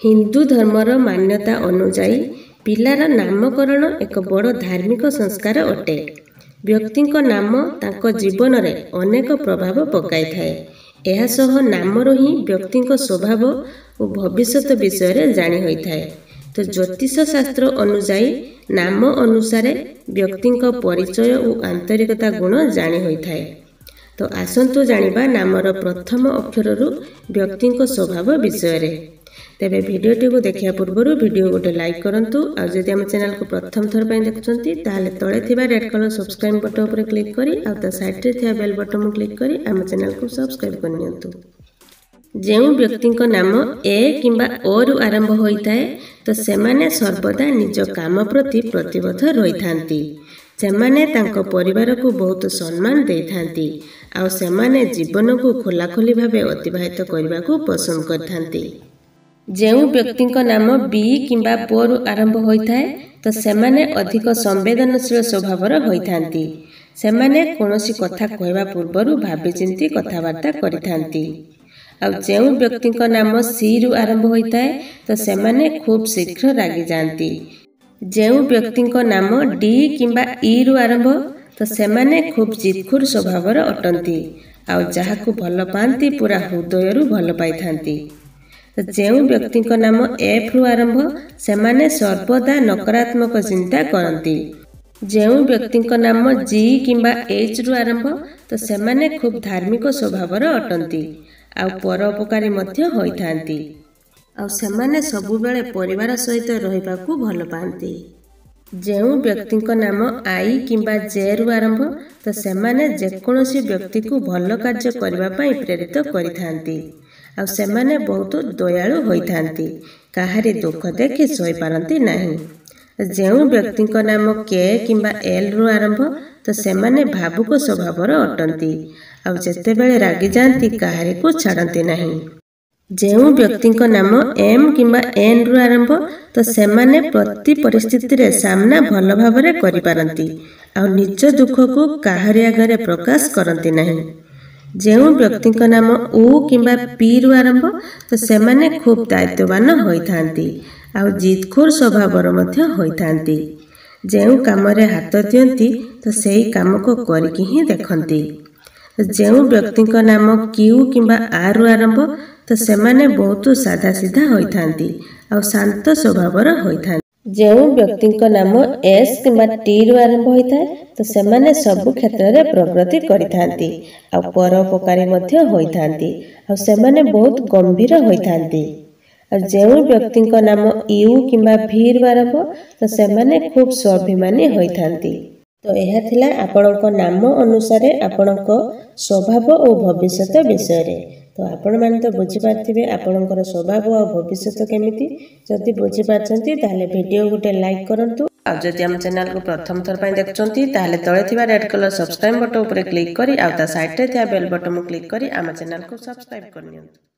हिंदू धर्मर मान्यता अनुजाई पिलार नामकरण एक बड़ धार्मिक संस्कार अटे। व्यक्ति नाम तांको जीवन रे अनेक प्रभाव पकाई थाए। यह सह नामर ही व्यक्ति स्वभाव और भविष्य विषय जानी होई थाए। तो ज्योतिष शास्त्र अनुजाई नाम अनुसार व्यक्ति परिचय और आंतरिकता गुण जानी होई थाए। तो आसंतु जानिबा नामर प्रथम अक्षर व्यक्ति स्वभाव विषय रे। तेबे भिडियोटी को देखिया पूर्व वीडियो गोटे लाइक करंतु। आ जदि हम चैनल को प्रथम थर पय देखुछंती ताले तळे थिबा रेड कलर सब्सक्राइब बटन ऊपर क्लिक करी आ त साइड रे थिबा बेल बटन क्लिक करी हम चैनल को सब्सक्राइब करनियंतु। जेउ व्यक्ति नाम ए किंबा ओ रु आरंभ होइताए तो सेमाने सर्वदा निज काम प्रति प्रतिबद्ध रहिथांती। सेमाने तांको परिवार को बहुत सम्मान देइथांती। आ सेमाने जीवन को खोलाखोली भावे अतिबाहित करबा को पसंद करथांती। जेउ व्यक्ति नाम बी किंबा पो रु आरंभ होइथाए तो सेमाने अधिक संवेदनशील स्वभावर होइथांती। सेमाने कोनोसी कथा कहवा पूर्वरु भाबी चिंती कथावार्ता करिथांती। आ जेउ व्यक्ति नाम सी रु आरंभ होइथाए तो सेमाने खूब शीघ्र रागी जांती। जेउ व्यक्ति नाम डी किंबा ई रु आरंभ तो सेमाने खूब जिदखुर स्वभावर अटंती। आ जहाकु भल पांती पूरा हृदयरु भल पाइथांती। तो जेउ व्यक्ति नाम एफ रु आरंभ सेमाने सर्वदा नकारात्मक चिंता करती। जेउ व्यक्ति नाम जी किंबा एच रु आरंभ तो सेमाने खूब धार्मिक स्वभावर अटंती। आ परोपकारी मध्य होइथांती। आ सेमाने सबुबेले परिवार सहित रहिबाकू भल पांती। जेउ व्यक्ति नाम आई किंबा जे रु आरंभ तो सेमाने जेकोनोसी व्यक्ति को भल कार्य करबा पई प्रेरित करिथांती। आ सेमाने बहुत दयालु होइथांती। काहारी दुख देखि सही पारंती नाही। जेउ व्यक्ति नाम के किंबा एल रु आरंभ तो सेमाने भावुक स्वभावर अटंती। आ जेतेबेले रागी जांती काहारी को छाड़ती नाही। जेउ व्यक्ति नाम एम किंबा एन रु आरंभ तो सेमाने प्रति परिस्थिति रे सामना भल भावरे करि पारंती। आ निज दुख को काहारी आगरे प्रकाश करती नाही। जेउ व्यक्ति नाम उ किंबा पी रु आरंभ तो सेमाने खूब दायित्ववान होइथांती। आ जिदखोर स्वभावर मध्य होइथांती। जेउ काम रे हाथ दियंती तो सेही काम को करिकि ही देखंती। जेउ व्यक्ति नाम क्यू किंबा आर रु आरंभ तो सेमाने बहुत सादा सीधा होइथांती। आ शांत स्वभावर होइथांती। जेउ व्यक्ति नाम एस किंबा टी रु आरंभ होइथाए तो सेमाने सब क्षेत्र रे प्रगति करिथांती। आ परोपकारी मध्य होइथांती। आ सेमाने बहुत गंभीर होइथांती। आ जेउ व्यक्ति नाम यू किंबा भी रु आरंभ तो सेमाने खूब स्वाभिमानी होइथांती। तो यह थिला आपणको नाम अनुसार आपणको स्वभाव और भविष्य विषय रे। तो आपण माने तो बुझी पारथिबे आपणकर स्वभाव और भविष्य केमिति। जदि बुझी पारछंती ताले वीडियो गुटे लाइक करंतु। आ जदि हम चैनल को प्रथम थर पय देखछंती ताले तळे थिबा रेड कलर सब्सक्राइब बटन ऊपर क्लिक करी आ ता साइड रे थिबा बेल बटन क्लिक करी आम चैनल को सब्सक्राइब करनियंतु।